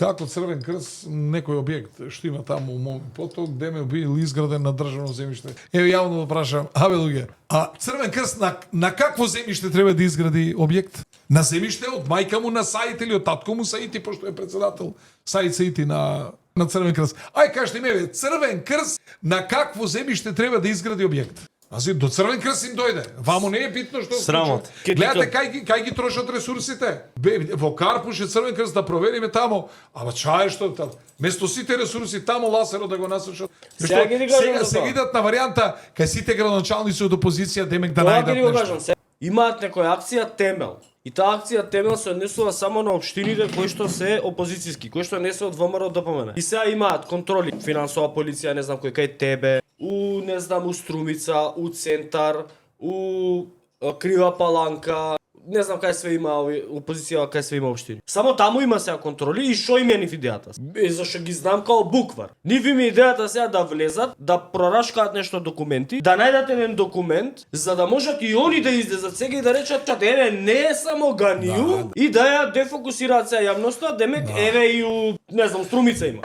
како Црвен крст некој објект што има таму у мој поток, де ме бил изграден на државно земјиште. Еве јавно да прашам, луѓе, а Црвен крст на какво земјиште треба да изгради објект? На земјиште од мајка му на Саид или од татко му Саид, пошто е председател Саид Саити на Црвен крст. Ај кажете ми, Црвен крст на какво земјиште треба да изгради објект? Ази до Црвен крст им дојде. Ваму не е битно што Срамот. Гледате кај ги трошат ресурсите. Во Карпуш е Црвен крст да провериме тамо. Ама чај што место сите ресурси тамо ласеро да го насочат. Сега се видат на варијанта кај сите градоначалници од опозиција демек да најдат нешто. Имаат некоја акција Темел. И таа акција Темел се однесува само на општините кои што се опозицијски, кои што не се од ВМРО ДПМН. И сега имаат контроли, финансова полиција, не знам кој кај тебе, у не знам у Струмица, у Центар, у Крива Паланка, не знам кај све има опозиција, кај све има општини. Само таму има сега контроли и што им е нив идејата? Зашто ги знам као буквар. Нив им е идејата сега да влезат, да прорашкаат нешто документи, да најдат еден документ, за да можат и они да излезат сега и да речат еве не е само Ганију и да ја дефокусираат сега јавноста, демек еве и у не знам Струмица има.